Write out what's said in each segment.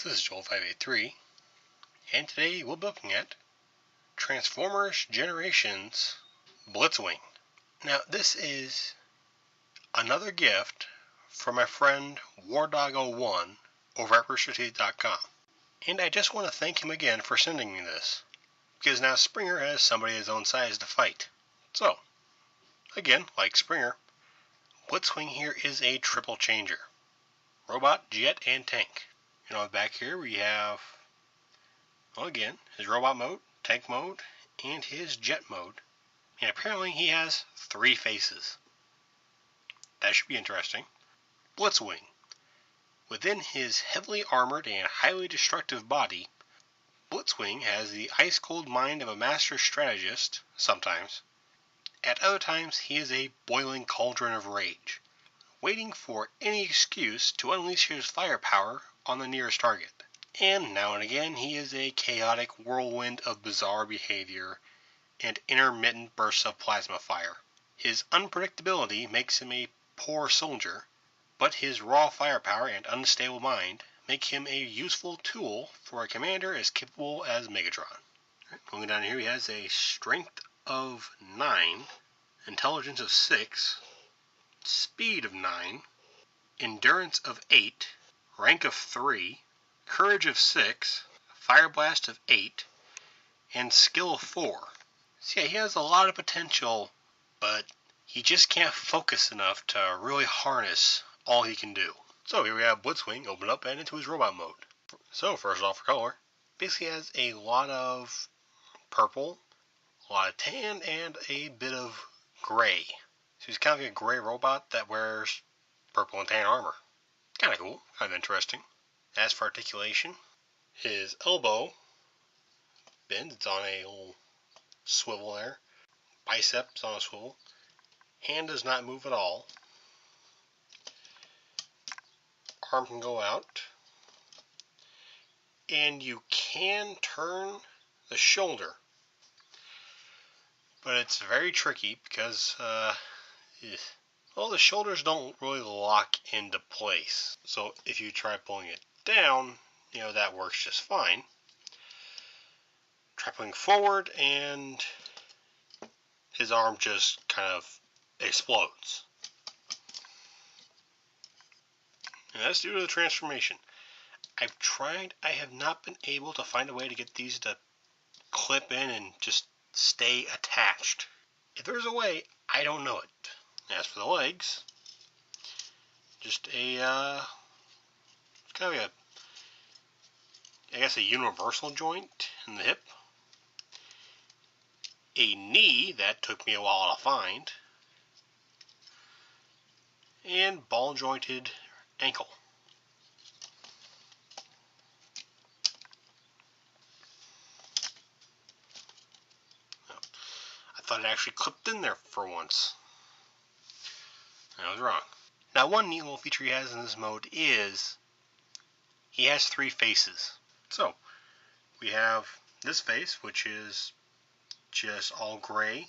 This is Joel583, and today we'll be looking at Transformers Generations Blitzwing. Now, this is another gift from my friend WarDog01 over at RoosterTeeth.com. And I just want to thank him again for sending me this, because now Springer has somebody his own size to fight. So, again, like Springer, Blitzwing here is a triple changer. Robot, jet, and tank. And on the back here we have, well, again, his robot mode, tank mode, and his jet mode. And apparently he has 3 faces. That should be interesting. Blitzwing. Within his heavily armored and highly destructive body, Blitzwing has the ice-cold mind of a master strategist, sometimes. At other times, he is a boiling cauldron of rage, waiting for any excuse to unleash his firepower on the nearest target. And now and again, he is a chaotic whirlwind of bizarre behavior and intermittent bursts of plasma fire. His unpredictability makes him a poor soldier, but his raw firepower and unstable mind make him a useful tool for a commander as capable as Megatron. Moving down here, he has a strength of 9, intelligence of 6, speed of 9, endurance of 8, rank of 3, courage of 6, fire blast of 8, and skill of 4. So yeah, he has a lot of potential, but he just can't focus enough to really harness all he can do. So here we have Blitzwing open up and into his robot mode. So first off, for color, basically has a lot of purple, a lot of tan, and a bit of gray. So he's kind of like a gray robot that wears purple and tan armor. Kind of cool, kind of interesting. As for articulation, his elbow bends, it's on a little swivel there. Biceps on a swivel. Hand does not move at all. Arm can go out. And you can turn the shoulder. But it's very tricky because, well, the shoulders don't really lock into place. So if you try pulling it down, that works just fine. Try pulling forward and his arm just kind of explodes. And that's due to the transformation. I've tried, I have not been able to find a way to get these to clip in and just stay attached. If there's a way, I don't know it. As for the legs, just a, it's kind of like a universal joint in the hip. A knee that took me a while to find. And ball jointed ankle. I thought it actually clipped in there for once. I was wrong. Now, one neat little feature he has in this mode is he has 3 faces. So, we have this face, which is just all gray,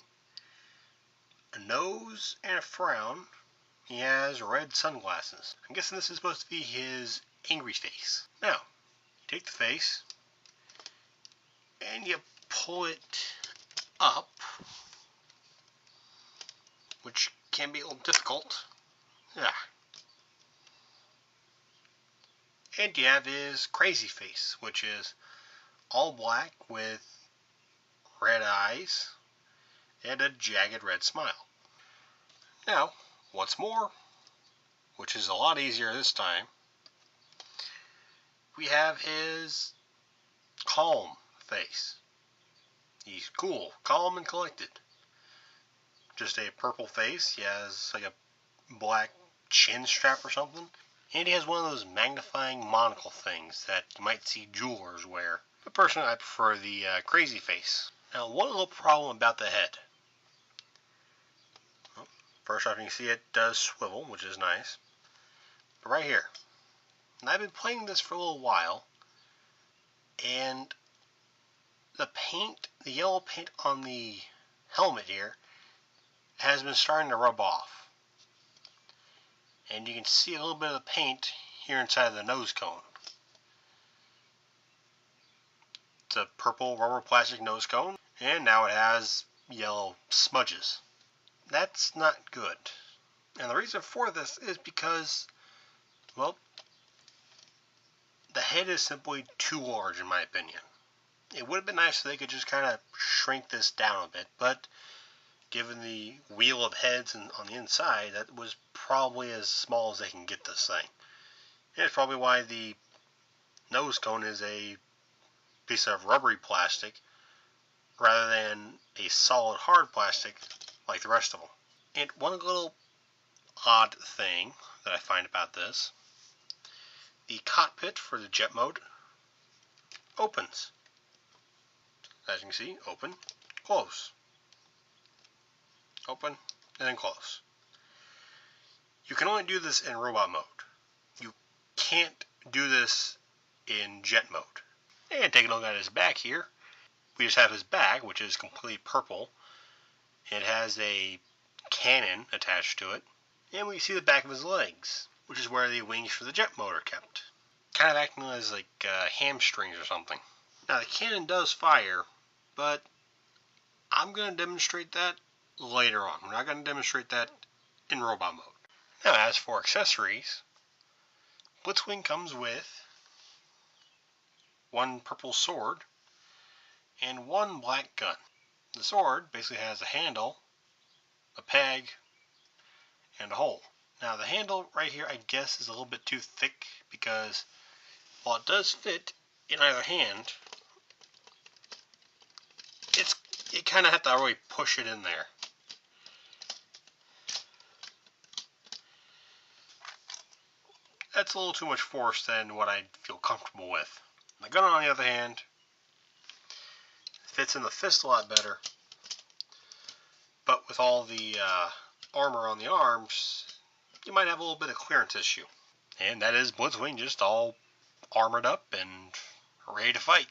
a nose, and a frown. He has red sunglasses. I'm guessing this is supposed to be his angry face. Now, you take the face, and you pull it up, which can be a little difficult. Yeah. And you have his crazy face, which is all black with red eyes and a jagged red smile. Now, once more, which is a lot easier this time, we have his calm face. He's cool, calm, and collected. Just a purple face. He has like a black chin strap or something. And he has one of those magnifying monocle things that you might see jewelers wear. But personally, I prefer the crazy face. Now, one little problem about the head. Well, first off, you can see it does swivel, which is nice. But right here. And I've been playing this for a little while. And the paint, the yellow paint on the helmet here, has been starting to rub off. And you can see a little bit of the paint here inside of the nose cone. It's a purple rubber plastic nose cone, and now it has yellow smudges. That's not good. And the reason for this is because, well, the head is simply too large in my opinion. It would have been nice if they could just kind of shrink this down a bit, but given the wheel of heads on the inside, that was probably as small as they can get this thing. And it's probably why the nose cone is a piece of rubbery plastic rather than a solid hard plastic like the rest of them. And one little odd thing that I find about this, the cockpit for the jet mode opens. As you can see, open, close. Open, and then close. You can only do this in robot mode. You can't do this in jet mode. And taking a look at his back here, we just have his back, which is completely purple. It has a cannon attached to it. And we see the back of his legs, which is where the wings for the jet mode are kept. Kind of acting as like hamstrings or something. Now the cannon does fire, but I'm going to demonstrate that later on. We're not going to demonstrate that in robot mode. Now as for accessories, Blitzwing comes with one purple sword and one black gun. The sword basically has a handle, a peg, and a hole. Now the handle right here I guess is a little bit too thick because while it does fit in either hand, you kind of have to really push it in there. That's a little too much force than what I'd feel comfortable with. The gun on the other hand fits in the fist a lot better, but with all the armor on the arms, you might have a little bit of clearance issue. And that is Blitzwing just all armored up and ready to fight.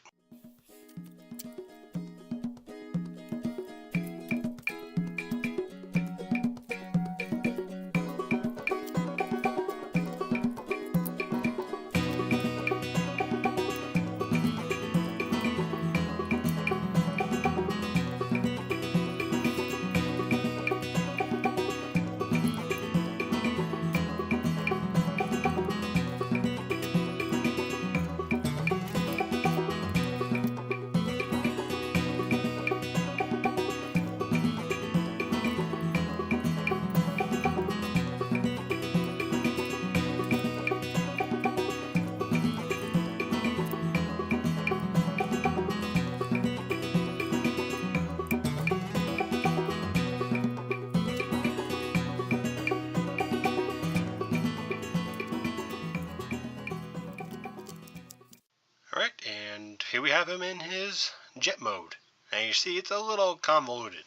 Alright, and here we have him in his jet mode. Now you see it's a little convoluted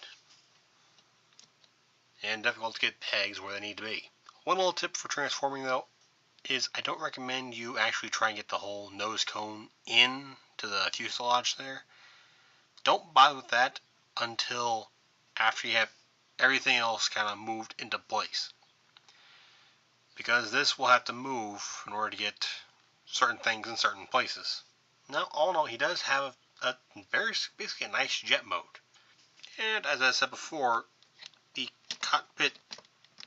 and difficult to get pegs where they need to be. One little tip for transforming though is I don't recommend you actually try and get the whole nose cone in to the fuselage there. Don't bother with that until after you have everything else kind of moved into place, because this will have to move in order to get certain things in certain places. Now, all in all, he does have a basically a nice jet mode. And as I said before, the cockpit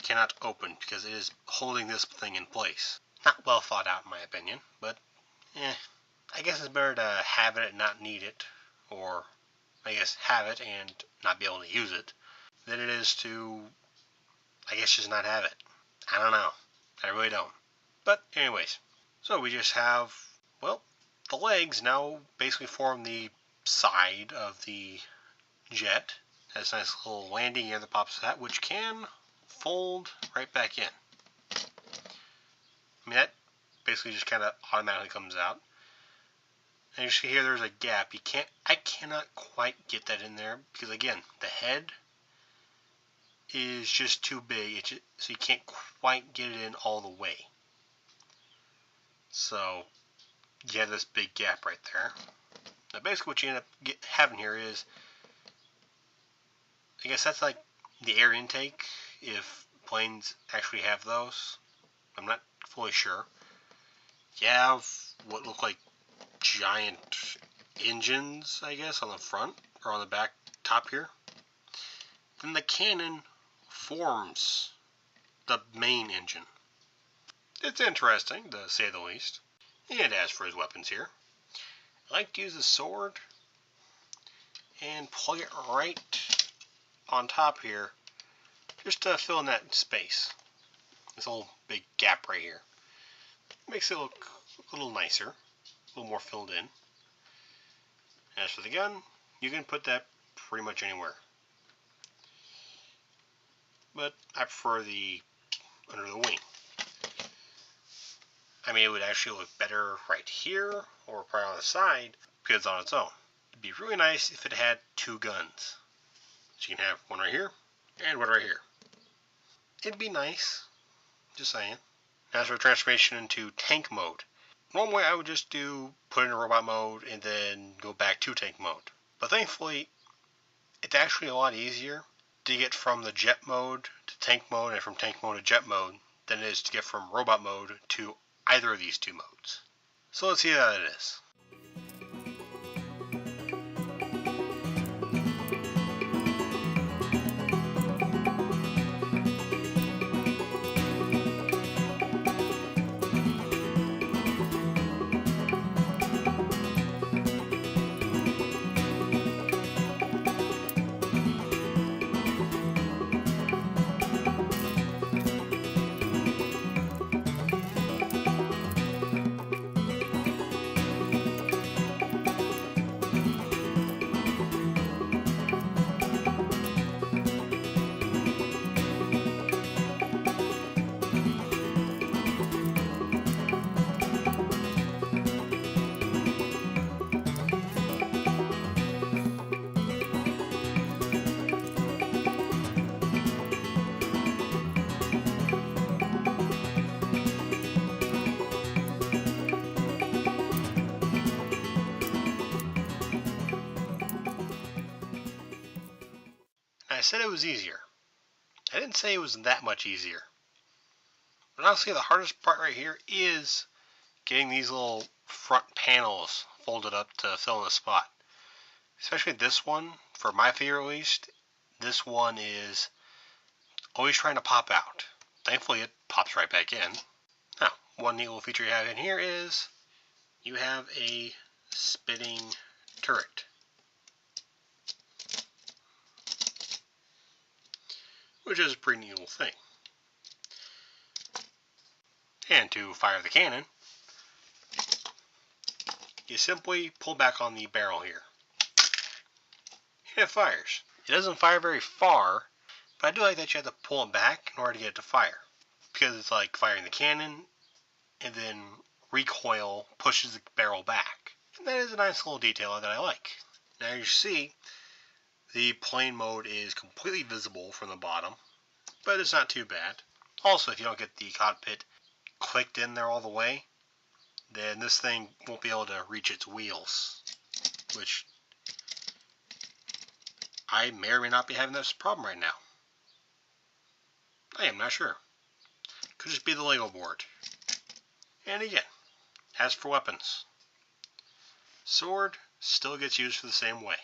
cannot open because it is holding this thing in place. Not well thought out in my opinion, but I guess it's better to have it and not need it, or I guess have it and not be able to use it, than it is to, I guess, just not have it. I don't know. I really don't. But anyways, so we just have, well, the legs now basically form the side of the jet. Has a nice little landing gear that pops out, which can fold right back in. I mean, that basically just kind of automatically comes out. And you see here there's a gap. I cannot quite get that in there because again, the head is just too big, so you can't quite get it in all the way. So you have this big gap right there. Now basically what you end up having here is, I guess that's like the air intake, if planes actually have those. I'm not fully sure. You have what look like giant engines, I guess, on the front or on the back top here. Then the cannon forms the main engine. It's interesting, to say the least. And as for his weapons here, I like to use the sword and plug it right on top here, just to fill in that space. This little big gap right here. Makes it look a little nicer, a little more filled in. As for the gun, you can put that pretty much anywhere. But I prefer the under the wing. I mean, it would actually look better right here, or probably on the side, because it's on its own. It'd be really nice if it had two guns. So you can have one right here, and one right here. It'd be nice, just saying. As for transformation into tank mode, normally I would just put in a robot mode and then go back to tank mode. But thankfully, it's actually a lot easier to get from the jet mode to tank mode and from tank mode to jet mode than it is to get from robot mode to either of these two modes. So let's see how it is. I said it was easier. I didn't say it was that much easier. But honestly, the hardest part right here is getting these little front panels folded up to fill in the spot. Especially this one, for my favorite at least, this one is always trying to pop out. Thankfully, it pops right back in. Now, one neat little feature you have in here is you have a spinning turret. Which is a pretty neat little thing. And to fire the cannon, you simply pull back on the barrel here. And it fires. It doesn't fire very far, but I do like that you have to pull it back in order to get it to fire. Because it's like firing the cannon, and then recoil pushes the barrel back. And that is a nice little detail that I like. Now you see, the plane mode is completely visible from the bottom, but it's not too bad. Also, if you don't get the cockpit clicked in there all the way, then this thing won't be able to reach its wheels, which I may or may not be having this problem right now. I am not sure. Could just be the Lego board. And again, as for weapons, sword still gets used for the same way.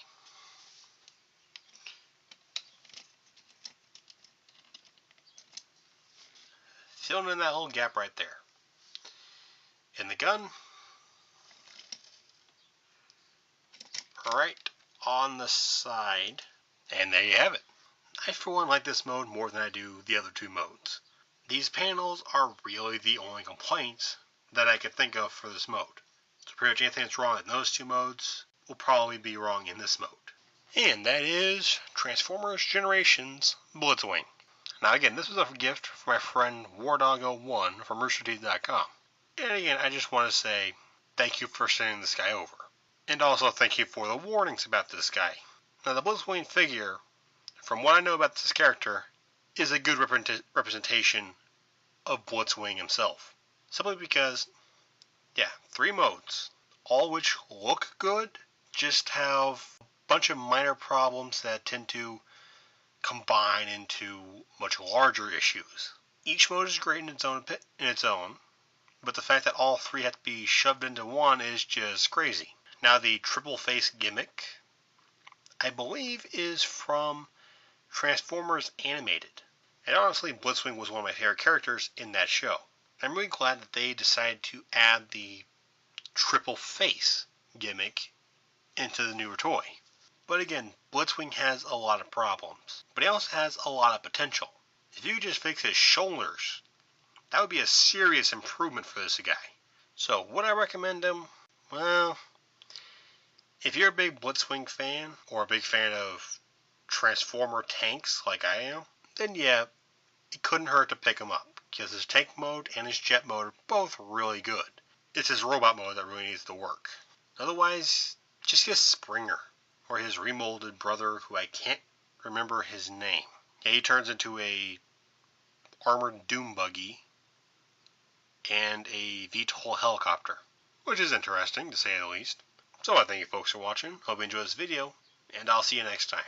Filling in that little gap right there. And the gun, right on the side. And there you have it. I for one like this mode more than I do the other two modes. These panels are really the only complaints that I could think of for this mode. So pretty much anything that's wrong in those two modes will probably be wrong in this mode. And that is Transformers Generations Blitzwing. Now again, this was a gift from my friend Wardog01 from roosterteeth.com. And again, I just want to say thank you for sending this guy over. And also thank you for the warnings about this guy. Now the Blitzwing figure, from what I know about this character, is a good representation of Blitzwing himself. Simply because, yeah, 3 modes, all which look good, just have a bunch of minor problems that tend to combine into much larger issues. Each mode is great in its own, but the fact that all 3 have to be shoved into one is just crazy. Now the triple face gimmick, I believe, is from Transformers Animated. And honestly, Blitzwing was one of my favorite characters in that show. I'm really glad that they decided to add the triple face gimmick into the newer toy. But again, Blitzwing has a lot of problems, but he also has a lot of potential. If you could just fix his shoulders, that would be a serious improvement for this guy. So would I recommend him? Well, if you're a big Blitzwing fan, or a big fan of Transformer tanks like I am, then yeah, it couldn't hurt to pick him up, because his tank mode and his jet mode are both really good. It's his robot mode that really needs to work. Otherwise, just get Springer, or his remolded brother, who I can't remember his name. Yeah, he turns into a armored doom buggy and a VTOL helicopter, which is interesting to say the least. So I thank you folks for watching. Hope you enjoyed this video, and I'll see you next time.